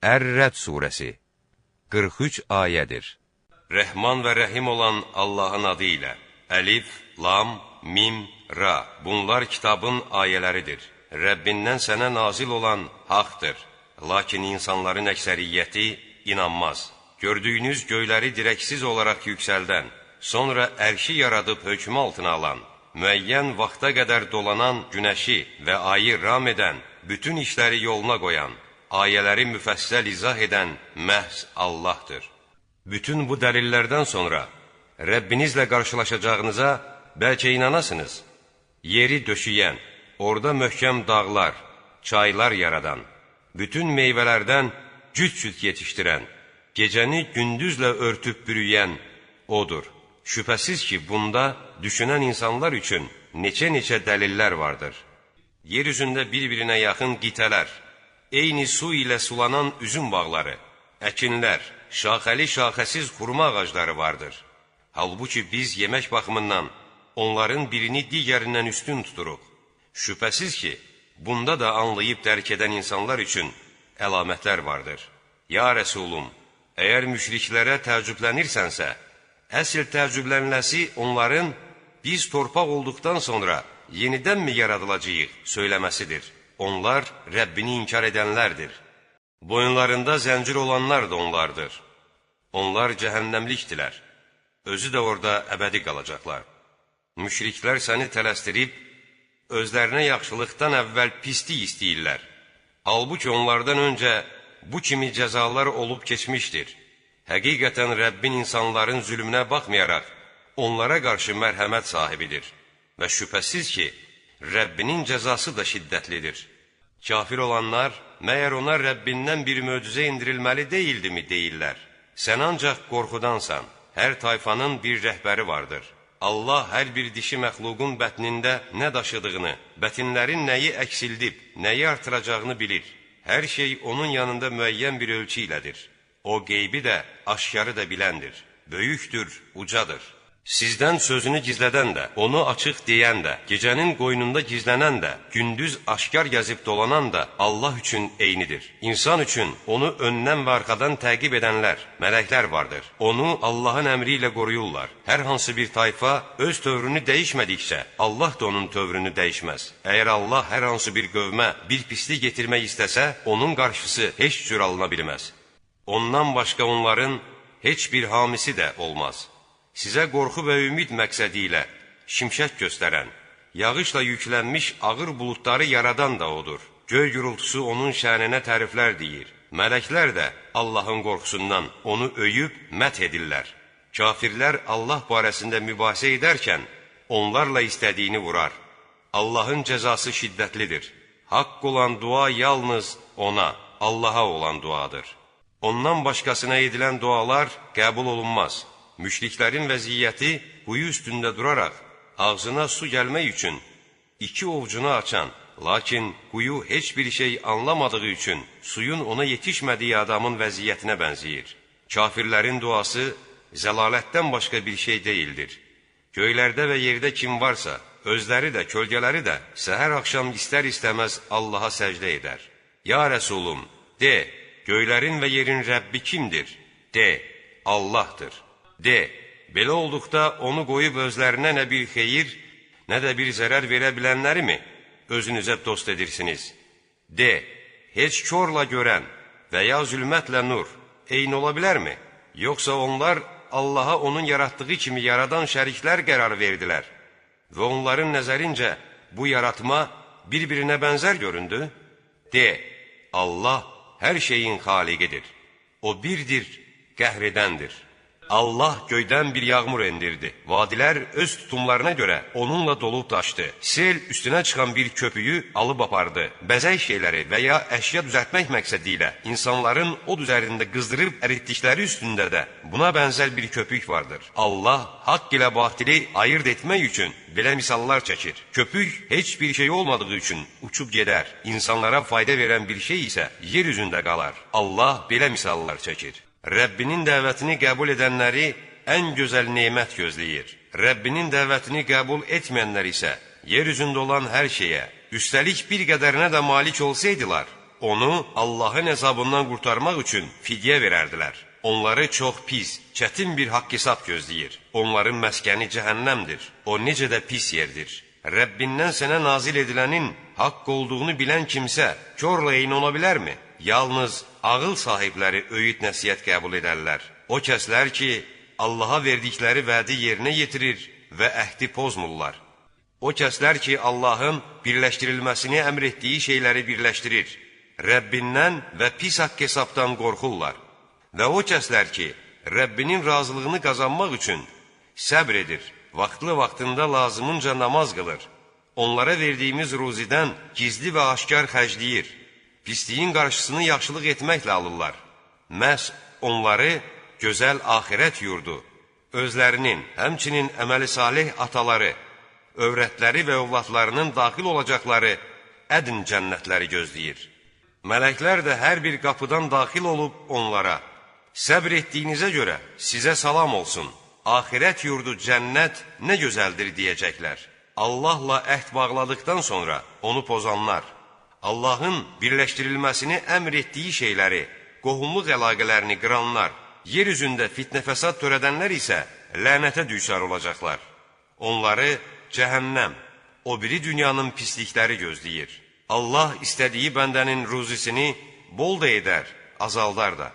Ər-Rəd surəsi 43 ayədir. Rəhman və Rəhim olan Allahın adı ilə. Əlif, Lam, Mim, Ra. Bunlar kitabın ayələridir. Rəbbindən sənə nazil olan haqdır. Lakin insanların əksəriyyəti inanmaz. Gördüyünüz göyləri dirəksiz olaraq yüksəldən, sonra ərşi yaradıb hökmü altına alan, müəyyən vaxta qədər dolanan günəşi və ayı ram edən, bütün işləri yoluna qoyan, ayələri müfəssəl izah edən məhz Allahdır. Bütün bu dəlillərdən sonra Rəbbinizlə qarşılaşacağınıza bəlkə inanasınız. Yeri döşüyən, orada möhkəm dağlar, çaylar yaradan, bütün meyvələrdən cüt-cüt yetişdirən, gecəni gündüzlə örtüb bürüyən odur. Şübhəsiz ki, bunda düşünən insanlar üçün neçə-neçə dəlillər vardır. Yer üzündə bir-birinə yaxın qitələr, eyni su ilə sulanan üzüm bağları, əkinlər, şaxəli-şaxəsiz xurma ağacları vardır. Halbuki biz yemək baxımından onların birini digərindən üstün tuturuq. Şübhəsiz ki, bunda da anlayıb dərk edən insanlar üçün əlamətlər vardır. Ya Rəsulum, əgər müşriklərə təəccüblənirsənsə, əsl təəccüblənləsi onların biz torpaq olduqdan sonra yenidənmi yaradılacağıq söyləməsidir. Onlar Rəbbini inkar edənlərdir. Boyunlarında zəncir olanlar da onlardır. Onlar cəhənnəmlikdilər. Özü də orada əbədi qalacaqlar. Müşriklər səni tələsdirib, özlərinə yaxşılıqdan əvvəl pislik istəyirlər. Halbuki onlardan öncə bu kimi cəzalar olub keçmişdir. Həqiqətən Rəbbin insanların zülmünə baxmayaraq, onlara qarşı mərhəmət sahibidir. Və şübhəsiz ki, Rəbbinin cəzası da şiddətlidir. Kafir olanlar, məyər ona Rəbbindən bir möcüzə indirilməli deyildimi deyirlər. Sən ancaq qorxudansan, hər tayfanın bir rəhbəri vardır. Allah hər bir dişi məxluqun bətnində nə daşıdığını, bətinlərin nəyi əksildib, nəyi artıracağını bilir. Hər şey onun yanında müəyyən bir ölçü ilədir. O qeybi də, aşkarı da biləndir. Böyükdür, ucadır. Sizdən sözünü gizlədən də, onu açıq deyən də, gecənin qoynunda gizlənən də, gündüz aşkar gəzib dolanan da Allah üçün eynidir. İnsan üçün onu öndən və arxadan təqib edənlər, mələklər vardır. Onu Allahın əmri ilə qoruyurlar. Hər hansı bir tayfa öz tövrünü dəyişmədikcə, Allah da onun tövrünü dəyişməz. Əgər Allah hər hansı bir qövmə bir pislik getirmək istəsə, onun qarşısı heç cür alına bilməz. Ondan başqa onların heç bir hamisi də olmaz. Sizə qorxu və ümid məqsədi ilə şimşək göstərən, yağışla yüklənmiş ağır buludları yaradan da odur. Göy gürültüsü onun şəninə təriflər deyir. Mələklər də Allahın qorxusundan onu öyüb mət edirlər. Kafirlər Allah barəsində mübahisə edərkən, onlarla istədiyini vurar. Allahın cəzası şiddətlidir. Haqq olan dua yalnız ona, Allaha olan duadır. Ondan başqasına edilən dualar qəbul olunmaz. Müşriklərin vəziyyəti quyu üstündə duraraq, ağzına su gəlmək üçün iki ovcunu açan, lakin quyu heç bir şey anlamadığı üçün suyun ona yetişmədiyi adamın vəziyyətinə bənzəyir. Kafirlərin duası zəlalətdən başqa bir şey deyildir. Göylərdə və yerdə kim varsa, özləri də, kölgələri də səhər axşam istər-istəməz Allaha səcdə edər. Ya Rəsulum, de, göylərin və yerin Rəbbi kimdir? De, Allahdır. De, belə olduqda onu qoyub özlərinə nə bir xeyir, nə də bir zərər verə bilənləri mi özünüzə dost edirsiniz? De, heç körla görən və ya zülmətlə nur eyni ola bilərmi? Yoxsa onlar Allaha onun yaratdığı kimi yaradan şəriklər qərar verdilər və onların nəzərincə bu yaratma bir-birinə bənzər göründü? De, Allah hər şeyin xaliqidir. O birdir, qəhr edəndir. Allah göydən bir yağmur endirdi. Vadilər öz tutumlarına görə onunla dolub daşdı. Sel üstünə çıxan bir köpüyü alıb apardı. Bəzək şeyləri və ya əşya düzəltmək məqsədi ilə insanların od üzərində qızdırıb əritdikləri üstündə də buna bənzər bir köpük vardır. Allah haqq ilə batili ayırt etmək üçün belə misallar çəkir. Köpük heç bir şey olmadığı üçün uçub gedər. İnsanlara fayda verən bir şey isə yer üzündə qalar. Allah belə misallar çəkir. Rəbbinin dəvətini qəbul edənləri ən gözəl nemət gözləyir. Rəbbinin dəvətini qəbul etməyənlər isə yer üzündə olan hər şeyə, üstəlik bir qədərinə də malik olsaydılar, Onu Allahın əzabından qurtarmaq üçün fidyə verərdilər. Onları çox pis, çətin bir haqq hesab gözləyir. Onların məskəni cəhənnəmdir. O necə də pis yerdir. Rəbbindən sənə nazil edilənin haqq olduğunu bilən kimsə körlə eyni ola bilərmi? Yalnız ağıl sahibləri öyüd nəsihət qəbul edərlər. O kəslər ki, Allaha verdikləri vədi yerinə yetirir və əhdi pozmurlar. O kəslər ki, Allahın birləşdirilməsini əmr etdiyi şeyləri birləşdirir. Rəbbindən və pis haqq hesabdan qorxurlar. Və o kəslər ki, Rəbbinin razılığını qazanmaq üçün səbr edir, vaxtında lazımınca namaz qılır. Onlara verdiyimiz ruzidən gizli və aşkar xərcləyir. Pisliyin qarşısını yaxşılıq etməklə alırlar. Məhz onları gözəl axirət yurdu, özlərinin, həmçinin əməli salih ataları, övrətləri və övladlarının daxil olacaqları ədn cənnətləri gözləyir. Mələklər də hər bir qapıdan daxil olub onlara, səbr etdiyinizə görə sizə salam olsun, axirət yurdu cənnət nə gözəldir deyəcəklər. Allahla əhd bağladıqdan sonra onu pozanlar, Allahın birləşdirilməsini əmr etdiyi şeyləri, qohumluq əlaqələrini qıranlar, yer üzündə fitnə fəsad törədənlər isə lənətə düçar olacaqlar. Onları cəhənnəm, o biri dünyanın pislikləri gözləyir. Allah istədiyi bəndənin ruzisini bol da edər, azaldar da.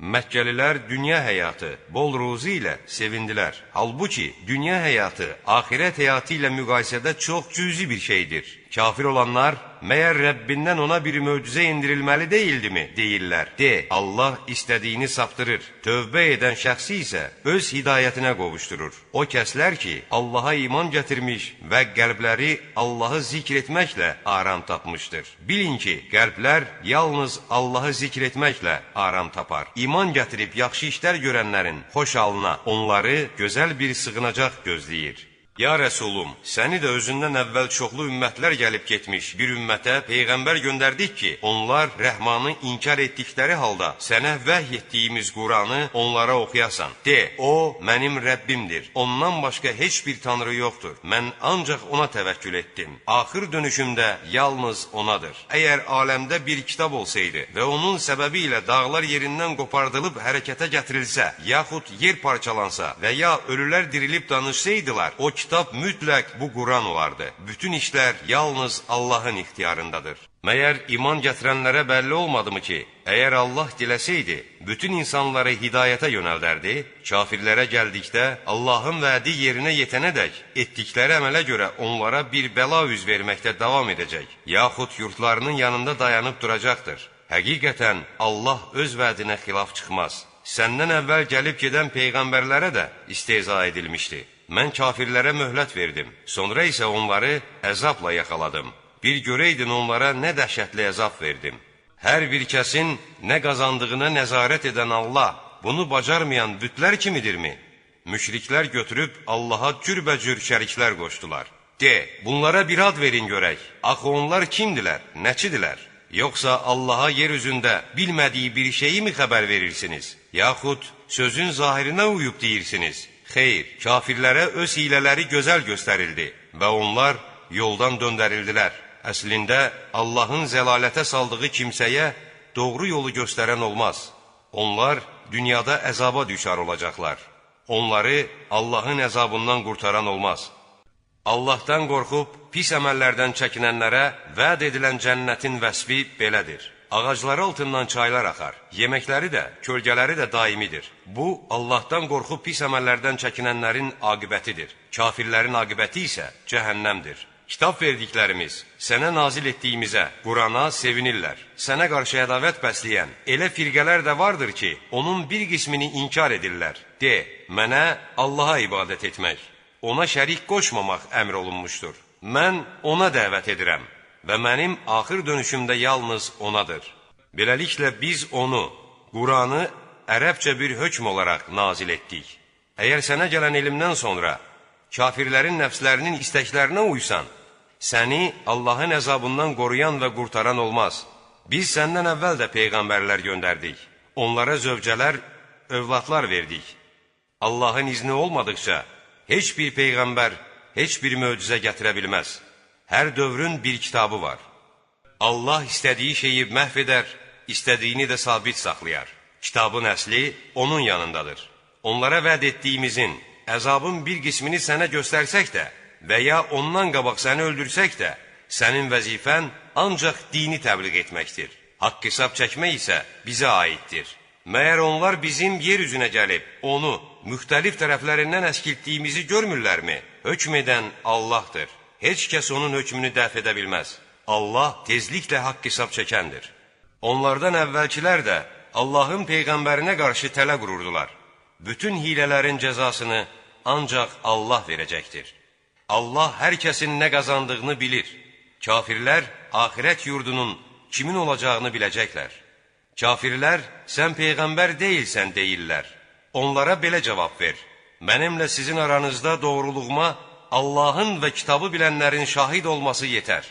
Məkkəlilər dünya həyatı, bol ruzi ilə sevindilər. Halbuki dünya həyatı, axirət həyatı ilə müqayisədə çox cüzi bir şeydir. Kafir olanlar, məyər Rəbbindən ona bir möcüzə indirilməli deyildimi, deyirlər. De, Allah istədiyini saptırır. Tövbə edən şəxsi isə öz hidayətinə qovuşdurur. O kəslər ki, Allaha iman gətirmiş və qəlbləri Allahı zikr etməklə aram tapmışdır. Bilin ki, qəlblər yalnız Allahı zikr etməklə aram tapar. İman gətirib yaxşı işlər görənlərin xoş halına onları gözəl bir sığınacaq gözləyir. Ya Rəsulum, səni də özündən əvvəl çoxlu ümmətlər gəlib getmiş bir ümmətə Peyğəmbər göndərdik ki, onlar Rəhmanı inkar etdikləri halda sənə vəhy etdiyimiz Quranı onlara oxuyasan. De, o mənim Rəbbimdir, ondan başqa heç bir tanrı yoxdur, mən ancaq ona təvəkkül etdim. Axır dönüşümdə yalnız onadır. Əgər aləmdə bir kitab olsaydı və onun səbəbi ilə dağlar yerindən qopardılıb hərəkətə gətirilsə, yaxud yer parçalansa və ya ölülər dirilib danışsaydılar, o kitab mütləq bu Quran olardı. Bütün işlər yalnız Allahın ixtiyarındadır. Məyər iman gətirənlərə bəlli olmadımı ki, əgər Allah diləsəydi, bütün insanları hidayətə yönəldərdi, kafirlərə gəldikdə Allahın vədi yerinə yetənədək etdikləri əmələ görə onlara bir bəla üz verməkdə davam edəcək, yaxud yurtlarının yanında dayanıb duracaqdır. Həqiqətən Allah öz vədinə xilaf çıxmaz. Səndən əvvəl gəlib gedən peyğəmbərlərə də istehza edilmişdi. Mən kafirlərə möhlət verdim, sonra isə onları əzabla yaxaladım. Bir görəydin onlara nə dəhşətli əzab verdim. Hər bir kəsin nə qazandığına nəzarət edən Allah, bunu bacarmayan bütlər kimidirmi? Müşriklər götürüb Allaha cürbəcür şəriklər qoşdular. De, bunlara bir ad verin görək, axı onlar kimdilər, nəçidilər? Yoxsa Allaha yer üzündə bilmədiyi bir şeyi mi xəbər verirsiniz? Yaxud sözün zahirinə uyub deyirsiniz? Xeyr, kafirlərə öz hilələri gözəl göstərildi və onlar yoldan döndərildilər. Əslində, Allahın zəlalətə saldığı kimsəyə doğru yolu göstərən olmaz. Onlar dünyada əzaba düşar olacaqlar. Onları Allahın əzabından qurtaran olmaz. Allahdan qorxub, pis əməllərdən çəkinənlərə vəd edilən cənnətin vəsfi belədir. Ağacları altından çaylar axar, yeməkləri də, kölgələri də daimidir. Bu, Allahdan qorxub pis əməllərdən çəkinənlərin aqibətidir. Kafirlərin aqibəti isə cəhənnəmdir. Kitab verdiklərimiz, sənə nazil etdiyimizə, Qurana sevinirlər. Sənə qarşı ədavət bəsləyən elə firqələr də vardır ki, onun bir qismini inkar edirlər. De, mənə Allaha ibadət etmək, ona şərik qoşmamaq əmr olunmuşdur. Mən ona dəvət edirəm və mənim axır dönüşümdə yalnız onadır. Beləliklə biz onu, Quranı ərəbcə bir hökm olaraq nazil etdik. Əgər sənə gələn elmdən sonra kafirlərin nəfslərinin istəklərinə uysan, səni Allahın əzabından qoruyan və qurtaran olmaz. Biz səndən əvvəl də peyğəmbərlər göndərdik. Onlara zövcələr, övladlar verdik. Allahın izni olmadıqca heç bir peyğəmbər heç bir möcüzə gətirə bilməz. Hər dövrün bir kitabı var. Allah istədiyi şeyi məhv edər, istədiyini də sabit saxlayar. Kitabın əsli onun yanındadır. Onlara vəd etdiyimizin, əzabın bir qismini sənə göstərsək də və ya ondan qabaq səni öldürsək də, sənin vəzifən ancaq dini təbliğ etməkdir. Haqq hesab çəkmək isə bizə aiddir. Məyər onlar bizim yer üzünə gəlib, onu müxtəlif tərəflərindən əskiltdiyimizi görmürlərmi? Hökm edən Allahdır. Heç kəs onun hökmünü dəf edə bilməz. Allah tezliklə haqq hesab çəkəndir. Onlardan əvvəlkilər də Allahın Peyğəmbərinə qarşı tələ qururdular. Bütün hilələrin cəzasını ancaq Allah verəcəkdir. Allah hər kəsin nə qazandığını bilir. Kafirlər axirət yurdunun kimin olacağını biləcəklər. Kafirlər, sən Peyğəmbər deyilsən deyirlər. Onlara belə cavab ver. Mənimlə sizin aranızda doğruluğuma Allahın və kitabı bilənlərin şahid olması yetər.